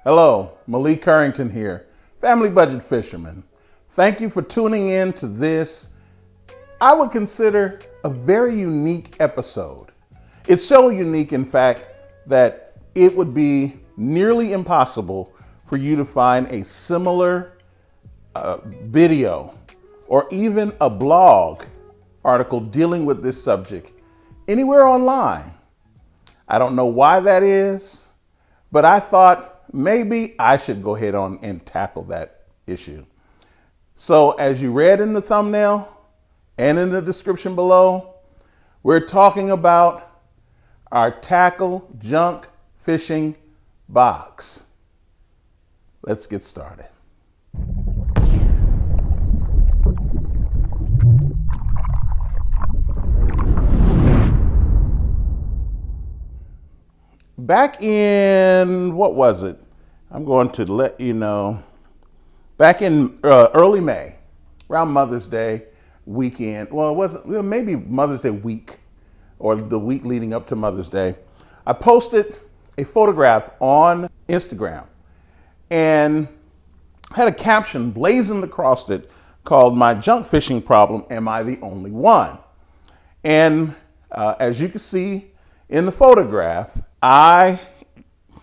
Hello, Malik Currington here, Family Budget Fisherman. Thank you for tuning in to this, I would consider a very unique episode. It's so unique, in fact, that it would be nearly impossible for you to find a similar video or even a blog article dealing with this subject anywhere online. I don't know why that is, but I thought maybe I should go ahead on and tackle that issue. So as you read in the thumbnail and in the description below, we're talking about our tackle junk fishing box. Let's get started. Back in, what was it? I'm going to let you know. Back in early May, around Mother's Day weekend, well, it wasn't, maybe Mother's Day week or the week leading up to Mother's Day, I posted a photograph on Instagram and had a caption blazoned across it called "My Junk Fishing Problem, Am I the Only One?" And as you can see in the photograph, I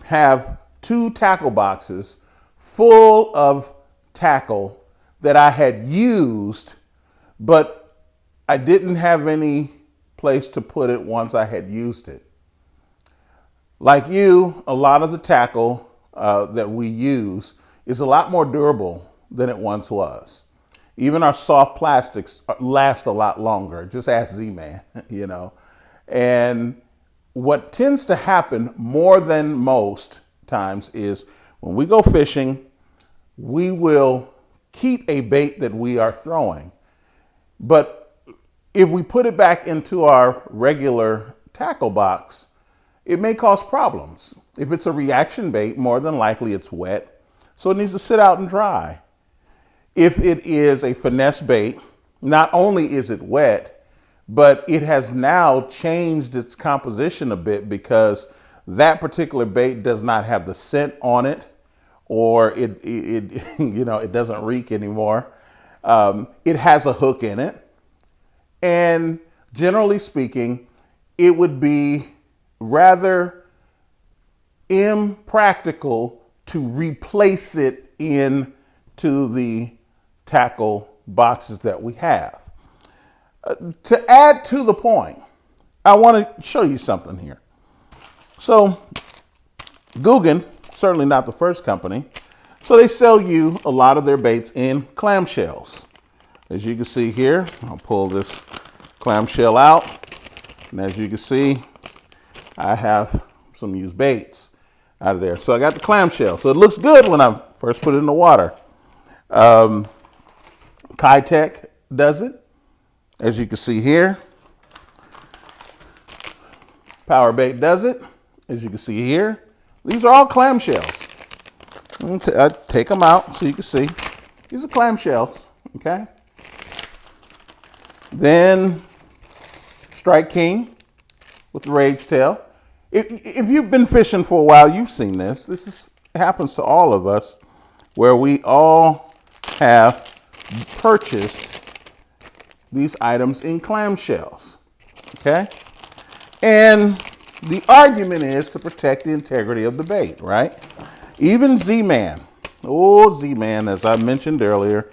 have 2 tackle boxes full of tackle that I had used, but I didn't have any place to put it once I had used it. Like you, a lot of the tackle that we use is a lot more durable than it once was. Even our soft plastics last a lot longer. Just ask Z-Man, you know. And what tends to happen more than most times is when we go fishing, we will keep a bait that we are throwing. But if we put it back into our regular tackle box, it may cause problems. If it's a reaction bait, more than likely it's wet, so it needs to sit out and dry. If it is a finesse bait, not only is it wet, but it has now changed its composition a bit because that particular bait does not have the scent on it, or it you know, it doesn't reek anymore. It has a hook in it, and generally speaking, it would be rather impractical to replace it into the tackle boxes that we have. To add to the point, I want to show you something here. So Guggen, certainly not the first company, so they sell you a lot of their baits in clam shells. As you can see here, I'll pull this clam shell out, and as you can see, I have some used baits out of there. So I got the clam shell. So it looks good when I first put it in the water. Kitech does it. As you can see here, Power Bait does it. As you can see here, these are all clam shells. I take them out so you can see. These are clam shells, okay? Then Strike King with the Rage Tail. If you've been fishing for a while, you've seen this. This happens to all of us, where we all have purchased these items in clam shells, okay? And the argument is to protect the integrity of the bait, right? Even Z-Man, Z-Man, as I mentioned earlier,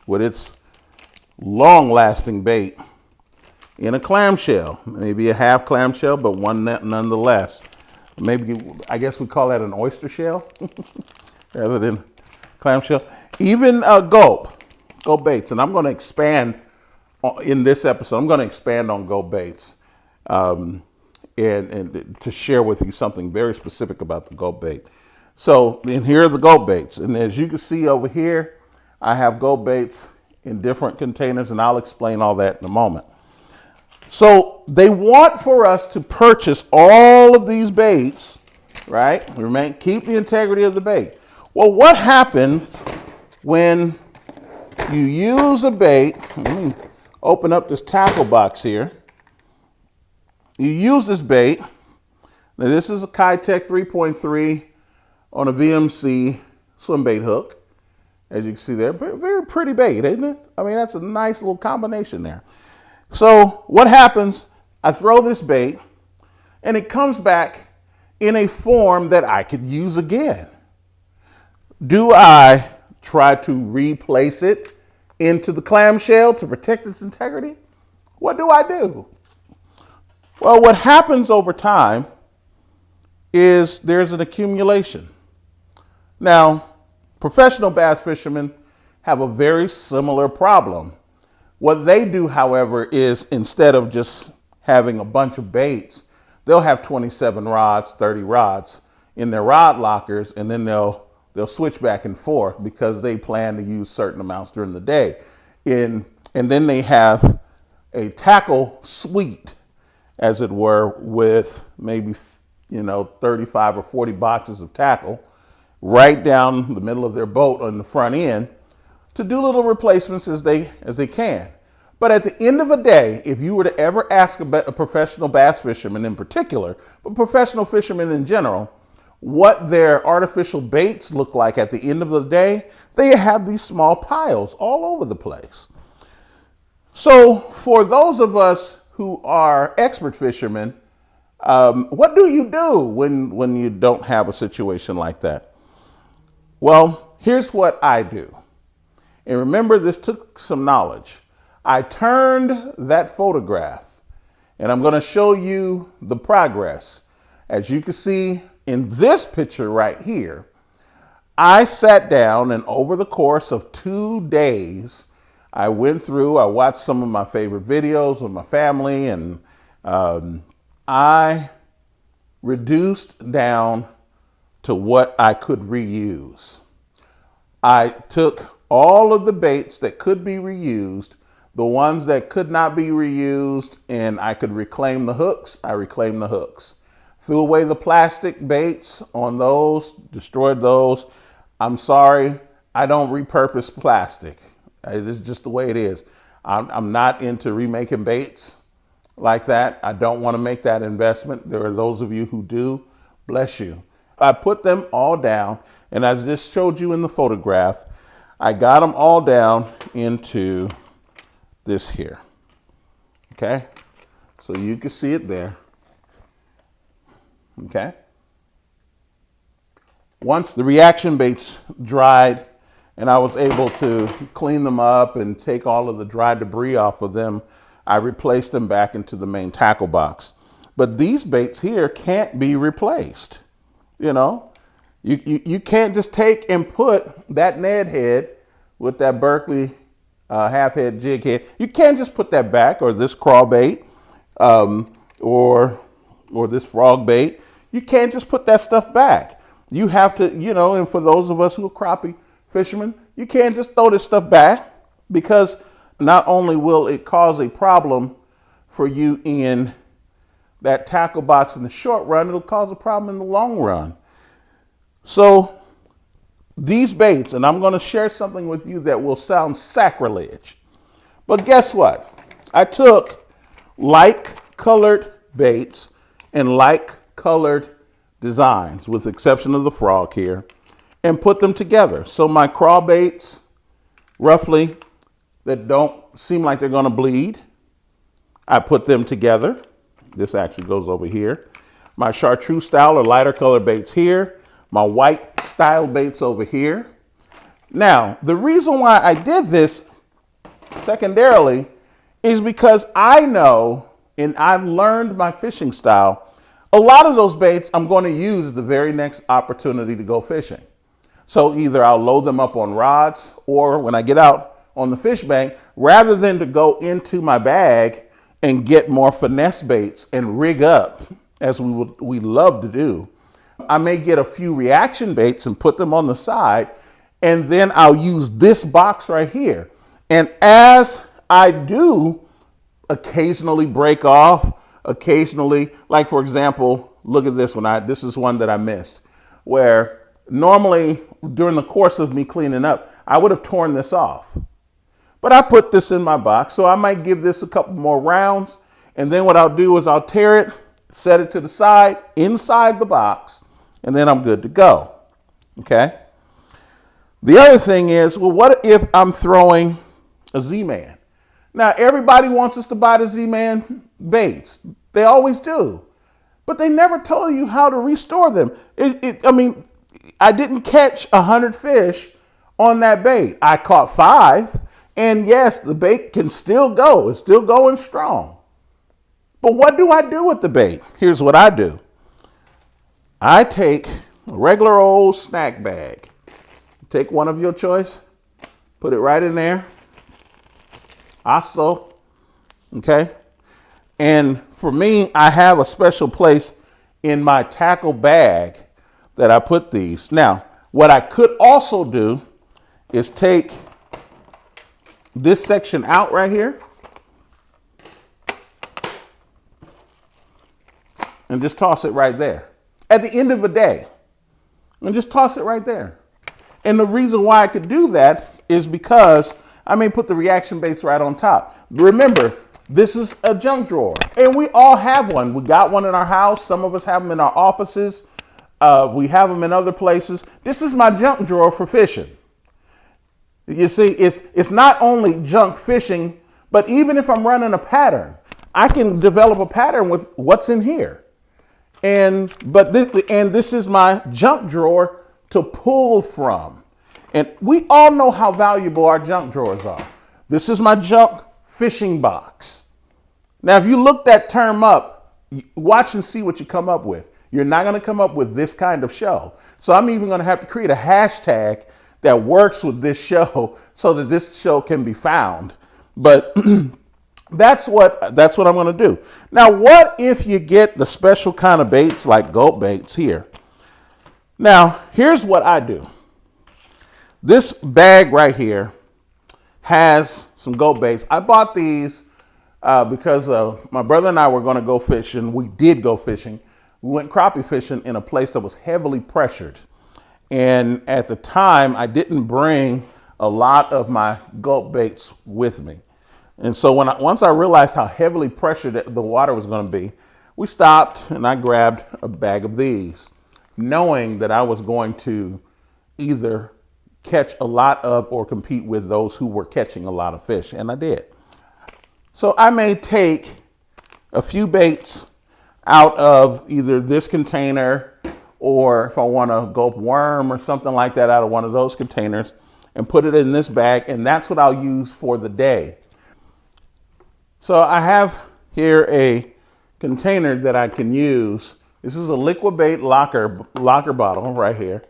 with its long-lasting bait in a clamshell, maybe a half clamshell, but one nonetheless. Maybe, I guess we call that an oyster shell rather than clamshell. Even Gulp baits, and I'm going to expand in this episode. I'm going to expand on Gulp baits and to share with you something very specific about the Gulp bait. So, and here are the Gulp baits, and as you can see over here, I have Gulp baits in different containers, and I'll explain all that in a moment. So they want for us to purchase all of these baits, right? Keep the integrity of the bait. Well, what happens when you use a bait? Let me open up this tackle box here. You use this bait. Now this is a Kitech 3.3 on a VMC swim bait hook. As you can see there, very pretty bait, isn't it? I mean, that's a nice little combination there. So what happens, I throw this bait and it comes back in a form that I could use again. Do I try to replace it into the clamshell to protect its integrity? What do I do? Well, what happens over time is there's an accumulation. Now, professional bass fishermen have a very similar problem. What they do, however, is instead of just having a bunch of baits, they'll have 27 rods, 30 rods in their rod lockers, and then they'll switch back and forth because they plan to use certain amounts during the day. And then they have a tackle suite, as it were, with maybe 35 or 40 boxes of tackle right down the middle of their boat on the front end to do little replacements as they can. But at the end of the day, if you were to ever ask a professional bass fisherman in particular, but professional fishermen in general, what their artificial baits look like at the end of the day, they have these small piles all over the place. So for those of us who are expert fishermen, what do you do when you don't have a situation like that? Well, here's what I do. And remember, this took some knowledge. I turned that photograph, and I'm going to show you the progress. As you can see in this picture right here, I sat down, and over the course of 2 days, I watched some of my favorite videos with my family, and I reduced down to what I could reuse. I took all of the baits that could be reused, the ones that could not be reused, and I could reclaim the hooks, I reclaimed the hooks. Threw away the plastic baits on those, destroyed those. I'm sorry, I don't repurpose plastic. It's just the way it is. I'm not into remaking baits like that. I don't want to make that investment. There are those of you who do. Bless you. I put them all down, and as I just showed you in the photograph, I got them all down into this here. Okay? So you can see it there. Okay? Once the reaction baits dried and I was able to clean them up and take all of the dry debris off of them, I replaced them back into the main tackle box. But these baits here can't be replaced. You can't just take and put that Ned head with that Berkeley half head jig head. You can't just put that back, or this crawl bait, or this frog bait. You can't just put that stuff back. You have to, and for those of us who are crappie fishermen, you can't just throw this stuff back, because not only will it cause a problem for you in that tackle box in the short run, it'll cause a problem in the long run. So these baits, and I'm going to share something with you that will sound sacrilege, but guess what? I took like-colored baits and like-colored designs, with the exception of the frog here, and put them together. So my crawl baits, roughly, that don't seem like they're going to bleed, I put them together. This actually goes over here. My chartreuse style or lighter color baits here. My white style baits over here. Now, the reason why I did this secondarily is because I know, and I've learned my fishing style, a lot of those baits I'm going to use at the very next opportunity to go fishing. So either I'll load them up on rods, or when I get out on the fish bank, rather than to go into my bag and get more finesse baits and rig up, as we love to do, I may get a few reaction baits and put them on the side, and then I'll use this box right here. And as I do occasionally break off, occasionally, like for example, look at this one. This is one that I missed, where normally during the course of me cleaning up, I would have torn this off. But I put this in my box, so I might give this a couple more rounds, and then what I'll do is I'll tear it, set it to the side, inside the box, and then I'm good to go. Okay. The other thing is, well, what if I'm throwing a Z-Man? Now, everybody wants us to buy the Z-Man baits. They always do. But they never tell you how to restore them. I mean, I didn't catch 100 fish on that bait. I caught 5. And yes, the bait can still go. It's still going strong. But what do I do with the bait? Here's what I do. I take a regular old snack bag. Take one of your choice. Put it right in there. Also, okay? And for me, I have a special place in my tackle bag that I put these. Now, what I could also do is take this section out right here and just toss it right there. At the end of the day, and just toss it right there. And the reason why I could do that is because I may put the reaction baits right on top. Remember, this is a junk drawer, and we all have one. We got one in our house. Some of us have them in our offices. We have them in other places. This is my junk drawer for fishing. You see, it's not only junk fishing, but even if I'm running a pattern, I can develop a pattern with what's in here. This is my junk drawer to pull from. And we all know how valuable our junk drawers are. This is my junk fishing box. Now, if you look that term up, watch and see what you come up with. You're not going to come up with this kind of show. So I'm even going to have to create a hashtag that works with this show so that this show can be found. But that's what I'm going to do. Now, what if you get the special kind of baits like Gulp baits here? Now, here's what I do. This bag right here has some Gulp baits. I bought these because my brother and I were going to go fishing. We did go fishing. We went crappie fishing in a place that was heavily pressured. And at the time, I didn't bring a lot of my Gulp baits with me. And so once I realized how heavily pressured the water was going to be, we stopped and I grabbed a bag of these, knowing that I was going to either catch a lot of or compete with those who were catching a lot of fish. And I did. So I may take a few baits out of either this container, or if I want a Gulp worm or something like that out of one of those containers, and put it in this bag, and that's what I'll use for the day. So I have here a container that I can use. This is a liquid bait locker bottle right here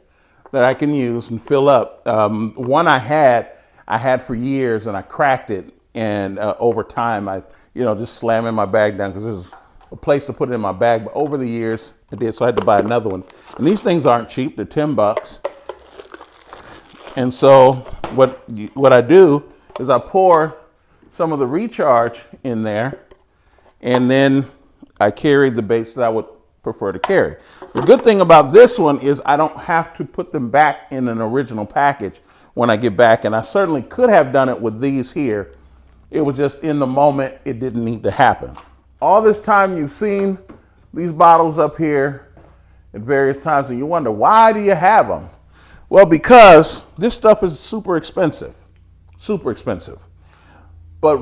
that I can use and fill up. One I had for years, and I cracked it, and over time I just slamming my bag down because there's a place to put it in my bag. But over the years I did, so I had to buy another one. And these things aren't cheap; they're $10. And so what I do is I pour some of the recharge in there, and then I carry the baits that I would prefer to carry. The good thing about this one is I don't have to put them back in an original package when I get back, and I certainly could have done it with these here. It was just in the moment, it didn't need to happen. All this time you've seen these bottles up here at various times, and you wonder, why do you have them? Well, because this stuff is super expensive. But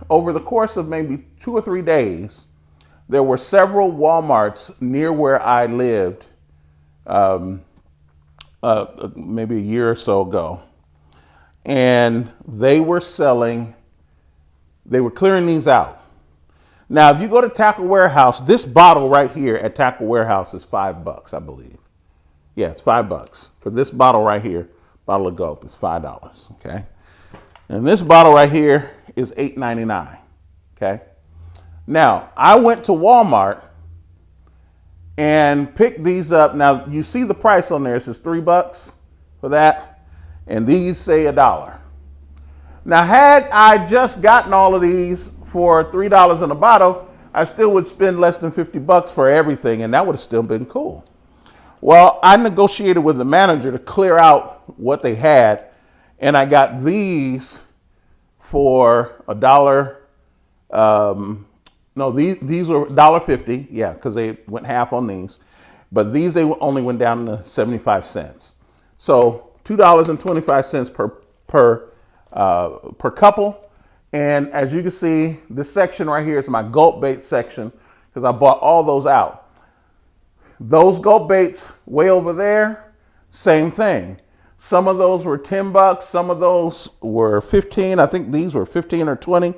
over the course of maybe 2 or 3 days, there were several Walmarts near where I lived maybe a year or so ago. And they were clearing these out. Now, if you go to Tackle Warehouse, this bottle right here at Tackle Warehouse is $5, I believe. Yeah, it's $5 for this bottle right here. Bottle of Gulp is $5. Okay, and this bottle right here is $8.99. Okay. Now I went to Walmart and picked these up. Now you see the price on there. It says $3 for that, and these say $1. Now, had I just gotten all of these for $3 in a bottle, I still would spend less than $50 for everything, and that would have still been cool. Well, I negotiated with the manager to clear out what they had, and I got these for $1. No, these were $1.50, yeah, because they went half on these. But these, they only went down to 75 cents. So $2.25 per couple. And as you can see, this section right here is my Gulp bait section because I bought all those out. Those Gulp baits way over there, same thing. Some of those were $10, some of those were 15. I think these were 15 or 20.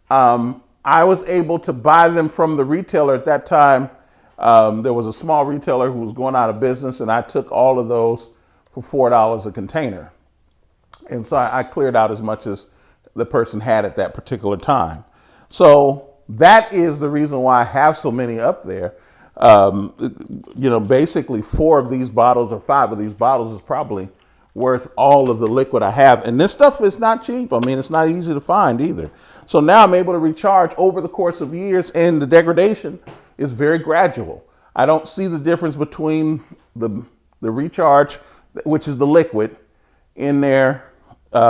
I was able to buy them from the retailer at that time. There was a small retailer who was going out of business, and I took all of those for $4 a container. And so I cleared out as much as the person had at that particular time. So that is the reason why I have so many up there. Basically 4 of these bottles or 5 of these bottles is probably worth all of the liquid I have. And this stuff is not cheap. I mean, it's not easy to find either. So now I'm able to recharge over the course of years, and the degradation is very gradual. I don't see the difference between the recharge, which is the liquid, in there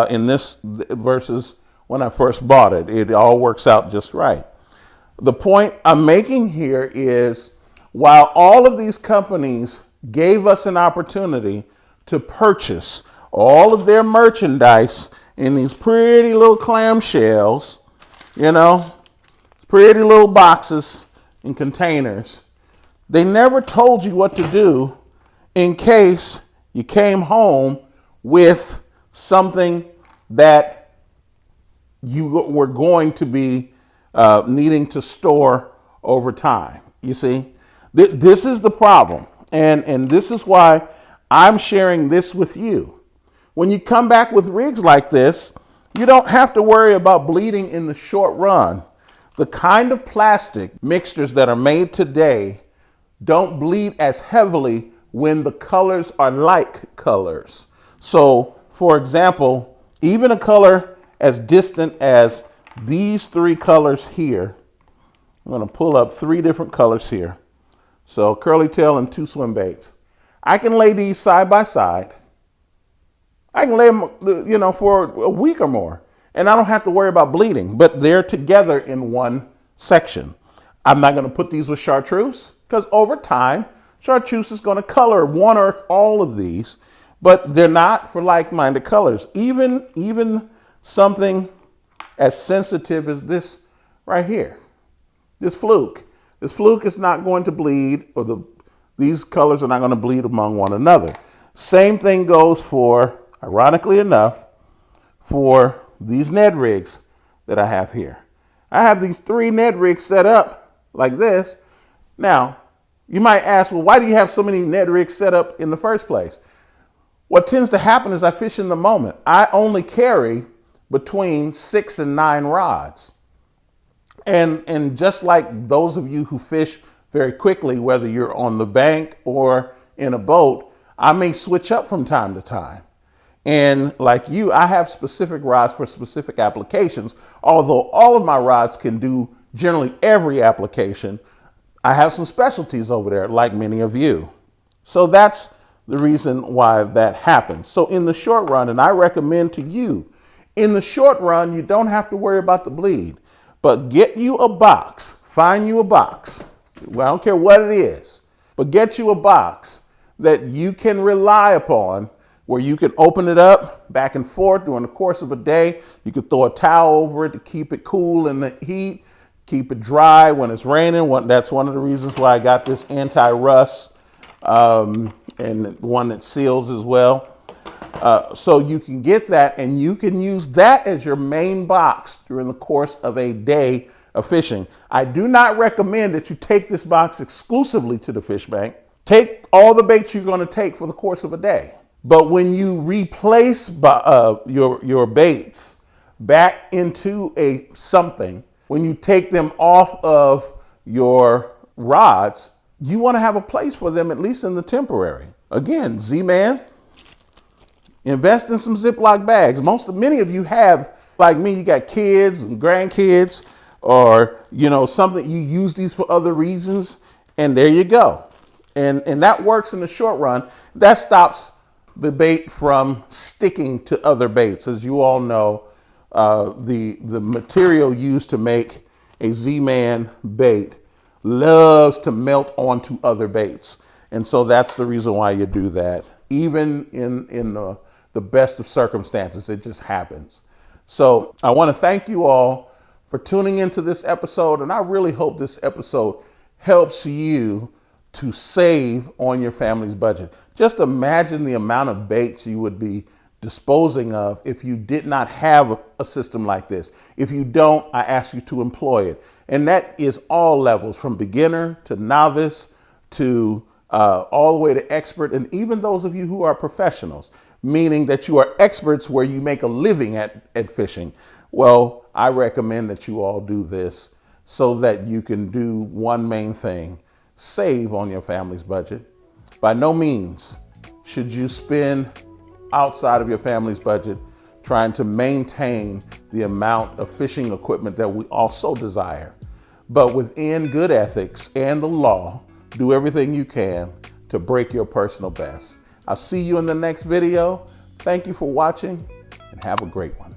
in this versus when I first bought it. It all works out just right. The point I'm making here is, while all of these companies gave us an opportunity to purchase all of their merchandise in these pretty little clam shells, pretty little boxes and containers, they never told you what to do in case you came home with something that you were going to be needing to store over time. You see, this is the problem. And this is why I'm sharing this with you. When you come back with rigs like this, you don't have to worry about bleeding in the short run. The kind of plastic mixtures that are made today don't bleed as heavily when the colors are like colors. So, for example, even a color as distant as these 3 colors here, I'm going to pull up 3 different colors here. So curly tail and 2 swim baits. I can lay these side by side. I can lay them, for a week or more, and I don't have to worry about bleeding, but they're together in one section. I'm not going to put these with chartreuse because over time, chartreuse is going to color one or all of these, but they're not for like-minded colors. Even something as sensitive as this right here, this fluke. This fluke is not going to bleed, or these colors are not going to bleed among one another. Same thing goes for, ironically enough, for these Ned rigs that I have here. I have these 3 Ned rigs set up like this. Now, you might ask, well, why do you have so many Ned rigs set up in the first place? What tends to happen is I fish in the moment. I only carry between 6 and 9 rods. And just like those of you who fish very quickly, whether you're on the bank or in a boat, I may switch up from time to time. And like you, I have specific rods for specific applications. Although all of my rods can do generally every application, I have some specialties over there, like many of you. So that's the reason why that happens. So in the short run, and I recommend to you, in the short run, you don't have to worry about the bleed. But get you a box, find you a box. Well, I don't care what it is, but get you a box that you can rely upon, where you can open it up back and forth during the course of a day. You could throw a towel over it to keep it cool in the heat, keep it dry when it's raining. That's one of the reasons why I got this anti-rust and one that seals as well. So you can get that, and you can use that as your main box during the course of a day of fishing. I do not recommend that you take this box exclusively to the fish bank. Take all the baits you're going to take for the course of a day. But when you replace your baits back into something, when you take them off of your rods, you want to have a place for them, at least in the temporary. Again, Z-Man, invest in some Ziploc bags. Many of you have, like me, you got kids and grandkids, or something, you use these for other reasons, and there you go. And that works in the short run. That stops the bait from sticking to other baits. As you all know, the material used to make a Z-Man bait loves to melt onto other baits. And so that's the reason why you do that. even in the best of circumstances. It just happens. So I want to thank you all for tuning into this episode, and I really hope this episode helps you to save on your family's budget. Just imagine the amount of baits you would be disposing of if you did not have a system like this. If you don't, I ask you to employ it. And that is all levels, from beginner to novice to all the way to expert, and even those of you who are professionals, meaning that you are experts where you make a living at fishing. Well, I recommend that you all do this so that you can do one main thing: save on your family's budget. By no means should you spend outside of your family's budget trying to maintain the amount of fishing equipment that we all so desire. But within good ethics and the law, do everything you can to break your personal best. I'll see you in the next video. Thank you for watching, and have a great one.